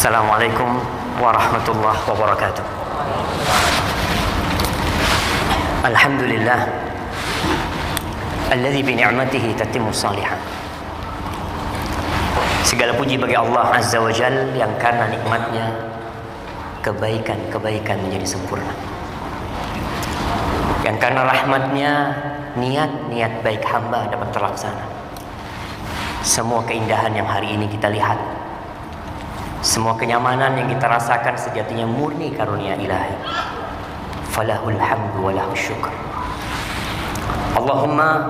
Assalamualaikum warahmatullahi wabarakatuh. Alhamdulillah alladzi bi ni'matihi tatimmu shalihat. Segala puji bagi Allah Azza wa Jalla yang karena nikmatnya kebaikan-kebaikan menjadi sempurna. Yang karena rahmatnya niat-niat baik hamba dapat terlaksana. Semua keindahan yang hari ini kita lihat, semua kenyamanan yang kita rasakan sejatinya murni karunia ilahi. Falahul hamdu wa lahus syukr. Allahumma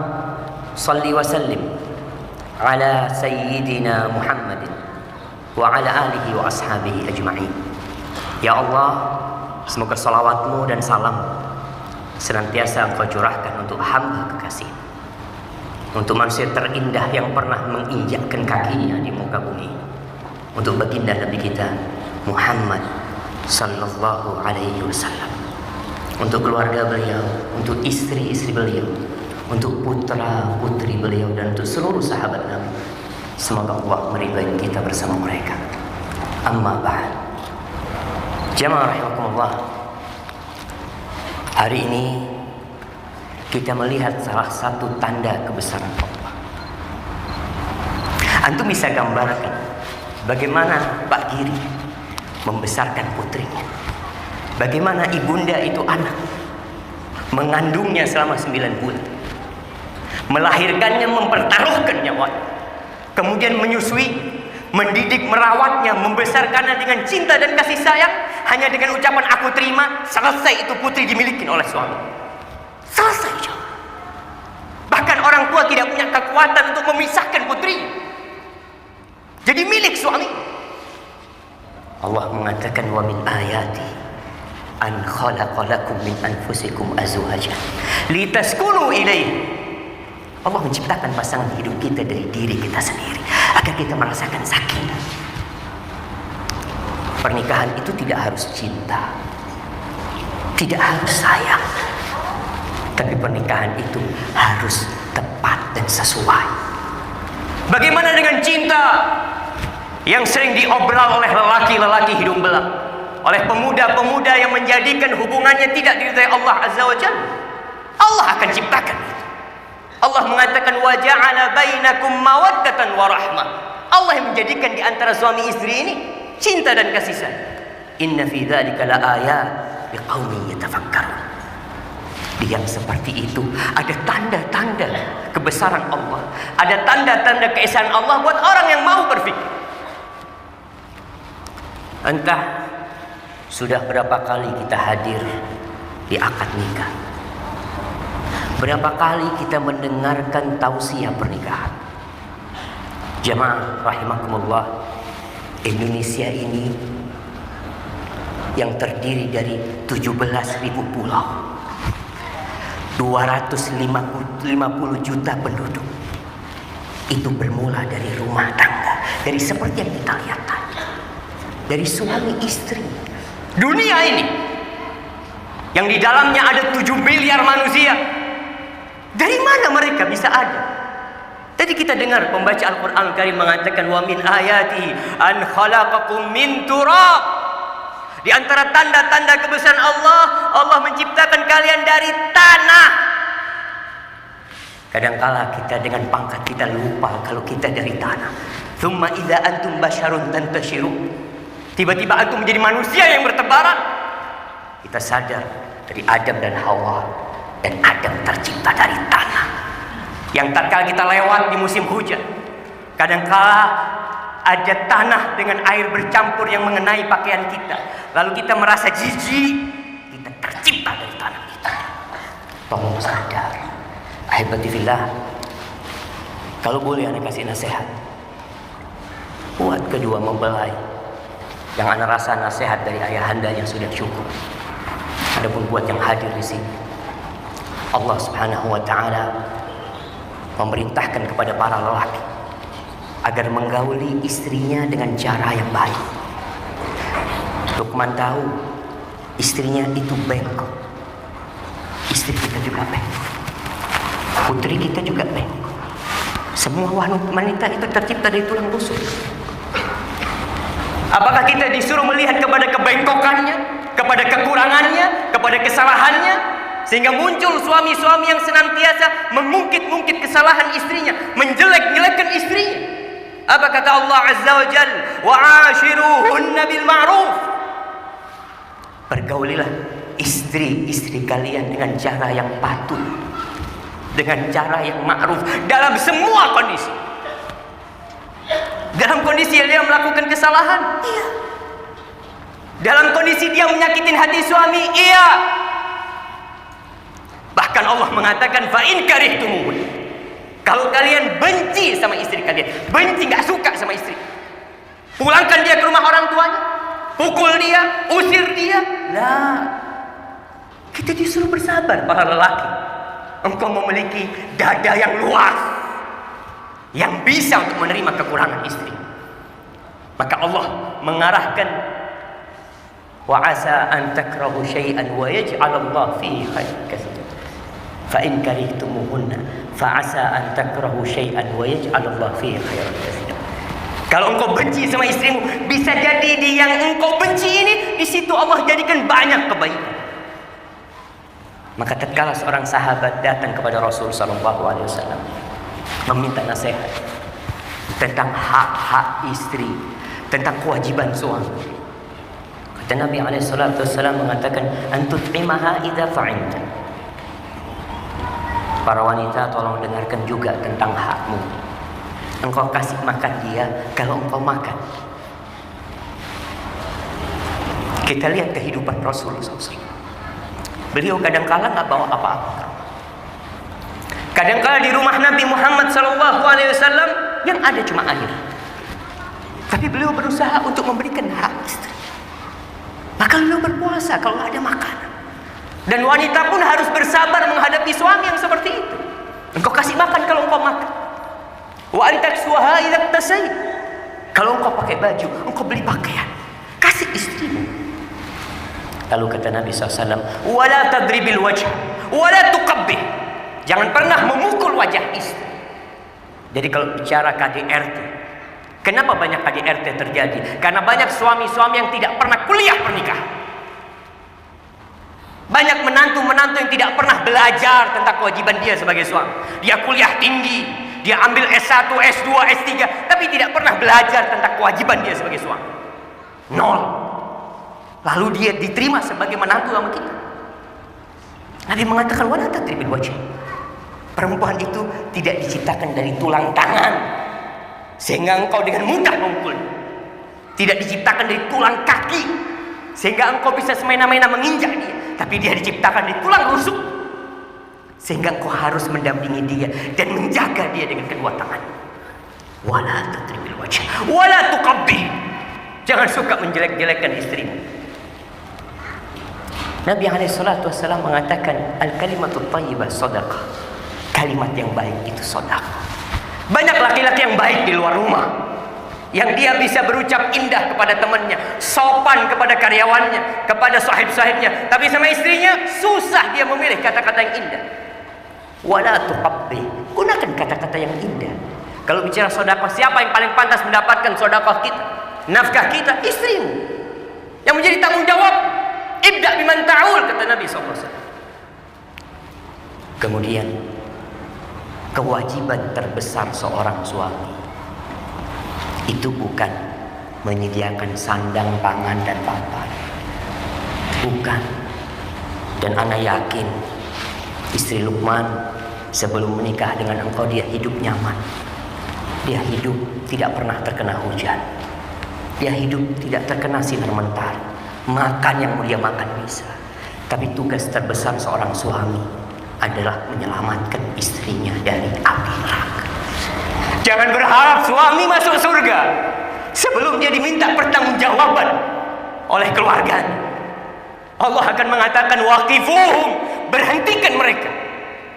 salli wa sallim ala sayyidina Muhammadin wa ala alihi wa ashabihi ajma'in. Ya Allah, semoga salawatmu dan salam senantiasa Engkau curahkan untuk hamba kekasih, untuk manusia terindah yang pernah menginjakkan kakinya di muka bumi, untuk baginda Nabi kita Muhammad sallallahu alaihi wasallam, untuk keluarga beliau, untuk istri-istri beliau, untuk putra-putri beliau, dan untuk seluruh sahabat Nabi. Semoga Allah meridai kita bersama mereka. Amma ba'd. Jamaah rahimakumullah, hari ini kita melihat salah satu tanda kebesaran Allah. Antum bisa gambarkan bagaimana Pak Giri membesarkan putrinya, bagaimana ibunda itu anak mengandungnya selama 9 bulan, melahirkannya, mempertaruhkan nyawanya, kemudian menyusui, mendidik, merawatnya, membesarkannya dengan cinta dan kasih sayang. Hanya dengan ucapan aku terima, selesai itu putri dimiliki oleh suami. Selesai. Bahkan orang tua tidak punya kekuatan untuk memisahkan putri jadi milik suami. Allah mengatakan wa min ayati an khalaqalakum min anfusikum azwajan litaskunu ilaihi. Allah menciptakan pasangan hidup kita dari diri kita sendiri agar kita merasakan sakinah. Pernikahan itu tidak harus cinta, tidak harus sayang, tapi pernikahan itu harus tepat dan sesuai. Bagaimana dengan cinta yang sering diobral oleh lelaki-lelaki hidung belang, oleh pemuda-pemuda yang menjadikan hubungannya tidak diridhai Allah Azza wa Jalla? Allah akan ciptakan itu. Allah mengatakan wa ja'ala bainakum mawaddatan wa rahmah. Allah yang menjadikan di antara suami istri ini cinta dan kasih sayang. Inna fi dzalika laayat liqaumin yatafakkarun. Yang seperti itu ada tanda-tanda kebesaran Allah, ada tanda-tanda keesaan Allah buat orang yang mau berfikir. Entah sudah berapa kali kita hadir di akad nikah, berapa kali kita mendengarkan tausiah pernikahan. Jamaah rahimakumullah, Indonesia ini yang terdiri dari 17.000 pulau, 250 juta penduduk, itu bermula dari rumah tangga, dari seperti yang kita lihat tadi, dari suami istri. Dunia ini yang di dalamnya ada 7 miliar manusia, dari mana mereka bisa ada? Tadi kita dengar pembaca Al-Quran Al-Karim mengatakan wa min ayati an khalaqakum min turab. Di antara tanda-tanda kebesaran Allah, Allah menciptakan kalian dari tanah. Kadangkala kita dengan pangkat kita lupa kalau kita dari tanah. Tsumma idza antum basyarun tantashiru. Tiba-tiba antum menjadi manusia yang bertebaran. Kita sadar dari Adam dan Hawa, dan Adam tercipta dari tanah. Yang tatkala kita lewat di musim hujan, kadangkala ada tanah dengan air bercampur yang mengenai pakaian kita, lalu kita merasa jijik. Kita tercipta dari tanah kita. Tolong sadar, ahibati fillah. Kalau boleh anak kasih nasihat buat kedua mempelai, yang anak rasa nasihat dari ayahanda yang sudah cukup. Adapun buat yang hadir di sini, Allah Subhanahu wa taala memerintahkan kepada para lelaki agar menggauli istrinya dengan cara yang baik. Luqman tahu istrinya itu bengkok, istri kita juga bengkok, putri kita juga bengkok. Semua wanita itu tercipta dari tulang rusuk. Apakah kita disuruh melihat kepada kebengkokannya, kepada kekurangannya, kepada kesalahannya, sehingga muncul suami-suami yang senantiasa mengungkit-ungkit kesalahan istrinya, menjelek-jelekkan istrinya? Apa kata Allah Azza wa Jalla? Wa ashiruhunna bil ma'ruf. Pergaulilah istri-istri kalian dengan cara yang patut, dengan cara yang ma'ruf dalam semua kondisi. Dalam kondisi dia melakukan kesalahan, iya. Dalam kondisi dia menyakitin hati suami, iya. Bahkan Allah mengatakan fa in karihtumuhun. Kalau kalian benci sama istri kalian, benci, nggak suka sama istri, pulangkan dia ke rumah orang tuanya, pukul dia, usir dia. Lah, kita disuruh bersabar para lelaki. Engkau memiliki dada yang luas, yang bisa untuk menerima kekurangan istri. Maka Allah mengarahkan wa asa an takrahu syai'an wa yaj'al Allah fihi khairan katsiran. Fa in karihtumuhunna fa asa an takrahu syai'an wa yaj'al Allah fihi khairan katsiran. Kalau engkau benci sama istrimu, bisa jadi di yang engkau benci ini, di situ Allah jadikan banyak kebaikan. Maka tatkala seorang sahabat datang kepada Rasul sallallahu alaihi wasallam meminta nasihat tentang hak-hak istri, tentang kewajiban suami, kata Nabi SAW mengatakan, antut'imaha idza fa'inta. Para wanita, tolong dengarkan juga tentang hakmu. Engkau kasih makan dia kalau engkau makan. Kita lihat kehidupan Rasul SAW. Beliau kadang-kala nggak bawa apa-apa. Kadang-kala di rumah Nabi Muhammad SAW yang ada cuma air. Tapi beliau berusaha untuk memberikan hak istri. Maka beliau berpuasa kalau nggak ada makanan. Dan wanita pun harus bersabar menghadapi suami yang seperti itu. Engkau kasih makan kalau engkau makan. Wa antaksuha idza tasayt. Kalau engkau pakai baju, engkau beli pakaian, kasih istrimu. Lalu kata Nabi SAW, wala tadribil wajh, wala tuqabbih. Jangan pernah memukul wajah istri. Jadi kalau bicara KDRT, kenapa banyak KDRT terjadi? Karena banyak suami-suami yang tidak pernah kuliah pernikahan. Banyak menantu-menantu yang tidak pernah belajar tentang kewajiban dia sebagai suami. Dia kuliah tinggi, dia ambil S1, S2, S3, tapi tidak pernah belajar tentang kewajiban dia sebagai suami. Nol. Lalu dia diterima sebagai menantu sama kita. Nabi mengatakan wala tadribil wajh. Perempuan itu tidak diciptakan dari tulang tangan sehingga engkau dengan mudah memukul. Tidak diciptakan dari tulang kaki sehingga engkau bisa semena-mena menginjak dia. Tapi dia diciptakan dari tulang rusuk sehingga engkau harus mendampingi dia dan menjaga dia dengan kedua tangan. Wala tadribil wajh, wala tuqabbih. Jangan suka menjelek-jelekkan istrimu. Nabi SAW mengatakan al-kalimatul thayyibah shadaqah. Kalimat yang baik itu sedekah. Banyak laki-laki yang baik di luar rumah, yang dia bisa berucap indah kepada temannya, sopan kepada karyawannya, kepada sahib-sahibnya, tapi sama istrinya susah dia memilih kata-kata yang indah. Wala tuqabbih. Gunakan kata-kata yang indah. Kalau bicara sedekah, siapa yang paling pantas mendapatkan sedekah kita, nafkah kita? Istrimu, yang menjadi tanggung jawab. Ibda biman ta'ul, kata Nabi SAW. Kemudian kewajiban terbesar seorang suami itu bukan menyediakan sandang, pangan, dan papan. Bukan. Dan ana yakin istri Luqman sebelum menikah dengan engkau dia hidup nyaman. Dia hidup tidak pernah terkena hujan. Dia hidup tidak terkena sinar mentari. Makan yang dia makan bisa. Tapi tugas terbesar seorang suami adalah menyelamatkan istrinya dari api neraka. Jangan berharap suami masuk surga sebelum dia diminta pertanggungjawaban oleh keluarganya. Allah akan mengatakan waqifuhum, berhentikan mereka.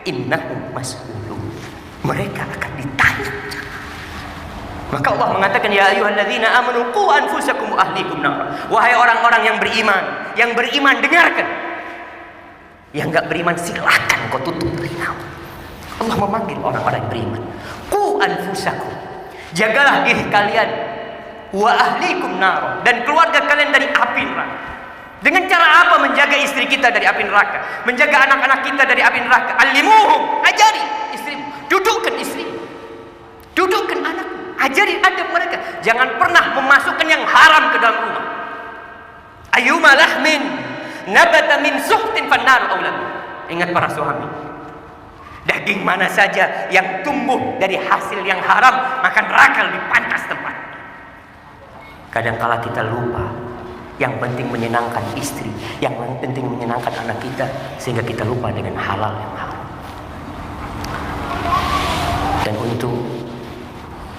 Innahum mas'ulun, mereka akan ditanya. Maka Allah mengatakan ya ayyuhalladzina amanu qu anfusakum wa ahlikum nar. Wahai orang-orang yang beriman dengarkan. Yang enggak beriman silakan kau tutup telinga. Allah memanggil orang-orang yang beriman. Qu anfusakum, jagalah diri kalian wa ahlikum nar, dan keluarga kalian dari api neraka. Dengan cara apa menjaga istri kita dari api neraka? Menjaga anak-anak kita dari api neraka. Alimuhum, ajari istrimu, dudukkan istri, dudukkan anak, ajari adab mereka. Jangan pernah memasukkan yang haram ke dalam rumah. Ayyuma lahmin nabata min suhtin fannar aulad. Ingat para suami, daging mana saja yang tumbuh dari hasil yang haram, maka neraka lebih pantas tempat. Kadangkala kita lupa, yang penting menyenangkan istri, yang penting menyenangkan anak kita, sehingga kita lupa dengan halal yang haram. Dan untuk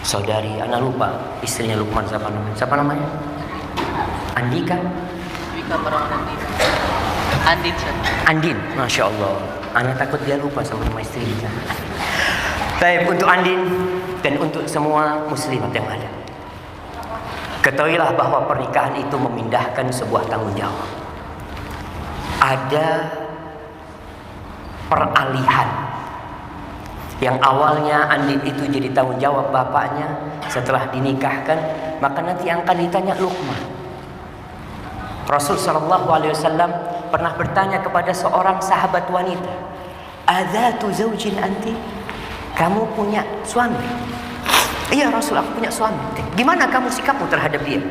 saudari, anak lupa istrinya Lukman, siapa namanya? Siapa namanya? Andika? Andin. Andin, Masya Allah. Anak takut dia lupa sama nama istrinya. Baik, untuk Andin dan untuk semua muslimat yang ada, ketahuilah bahwa pernikahan itu memindahkan sebuah tanggung jawab. Ada peralihan. Yang awalnya Andin itu jadi tanggung jawab bapaknya, setelah dinikahkan, maka nanti yang akan ditanya Lukman. Rasul sallallahu alaihi wasallam pernah bertanya kepada seorang sahabat wanita, "Adzatu zaujin anti?" Kamu punya suami? Iya Rasul, aku punya suami. Gimana kamu sikapmu terhadap dia?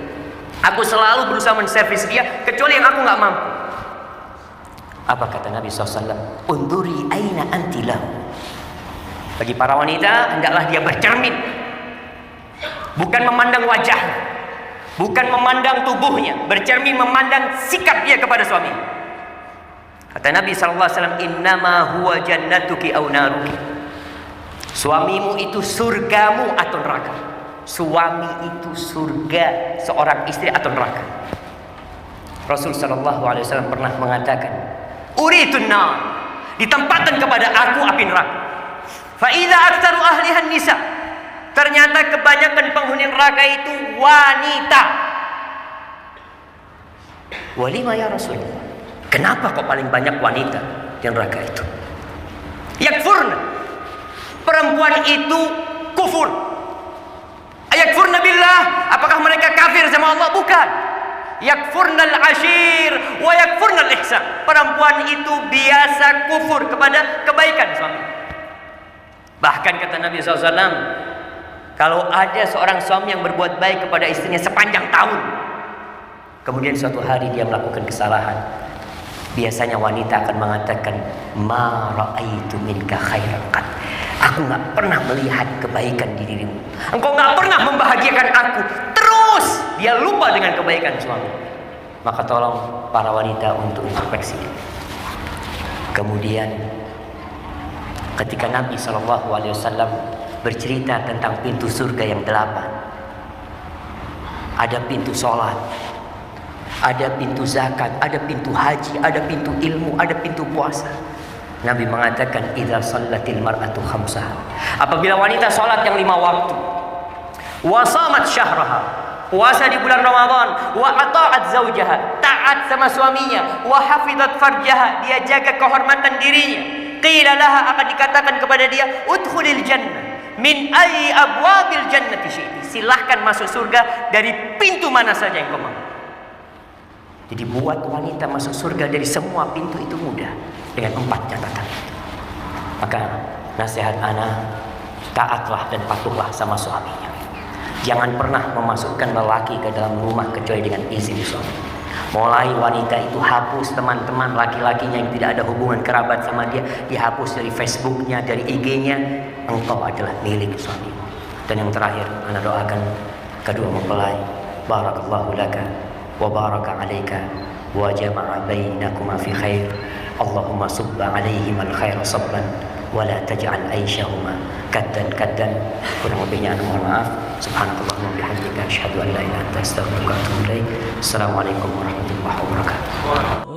Aku selalu berusaha menservis dia, kecuali yang aku nggak mampu. Apa kata Nabi SAW? Unduri aina anti lahu. Bagi para wanita, hendaklah dia bercermin, bukan memandang wajah, bukan memandang tubuhnya, bercermin memandang sikap dia kepada suami. Kata Nabi SAW, innama huwa jannatuki aw naruki. Suamimu itu surgamu atau neraka. Suami itu surga seorang istri atau neraka. Rasul SAW pernah mengatakan, uritun nar, ditempatkan kepada aku api neraka. Fa idza aktsaru ahliha nisa, ternyata kebanyakan penghuni neraka itu wanita. Walima ya Rasul, kenapa kok paling banyak wanita di neraka itu? Yakfurna, perempuan itu kufur. Yakfurna billah, apakah mereka kafir sama Allah? Bukan. Yakfurnal ashir wa yakfurnal ihsan. Perempuan itu biasa kufur kepada kebaikan suami. Bahkan kata Nabi SAW, kalau ada seorang suami yang berbuat baik kepada istrinya sepanjang tahun, kemudian suatu hari dia melakukan kesalahan, biasanya wanita akan mengatakan, ma ra'aitu minka khairan qat. Aku gak pernah melihat kebaikan di dirimu. Engkau gak pernah membahagiakan aku. Terus dia lupa dengan kebaikan suami. Maka tolong para wanita untuk introspeksi. Kemudian ketika Nabi SAW bercerita tentang pintu surga yang 8, ada pintu sholat, ada pintu zakat, ada pintu haji, ada pintu ilmu, ada pintu puasa. Nabi mengatakan, idza shallatil mar'atu khamsaha, apabila wanita sholat yang 5 waktu, wa shamat syahraha, puasa di bulan Ramadan, wa ata'at zaujaha, taat sama suaminya, wa hafizat farjaha, dia jaga kehormatan dirinya, qila laha, akan dikatakan kepada dia, udkhulil jannah min ayyi abwabil jannati syi'ti, silahkan masuk surga dari pintu mana saja yang kau mau. Jadi buat wanita masuk surga dari semua pintu itu mudah, dengan 4 catatan. Maka nasihat ana, taatlah dan patuhlah sama suaminya. Jangan pernah memasukkan lelaki ke dalam rumah kecuali dengan izin suami. Mulai wanita itu hapus teman-teman laki-lakinya yang tidak ada hubungan kerabat sama dia, dihapus dari Facebooknya, dari IG-nya. Engkau adalah milik suamimu. Dan yang terakhir, ana doakan kedua mempelai, barakallahu laka wa baraka alaika wa jama'a bainakuma fi khair. Allahumma subba alaihim al-khaira sabban wa la taj'al aishahuma kaddan. Kurang lebihnya mohon maaf. Subhanakallahumma bihamdika asyhadu an la ilaha illa anta astaghfiruka wa atubu ilaik. Assalamualaikum warahmatullahi wabarakatuh.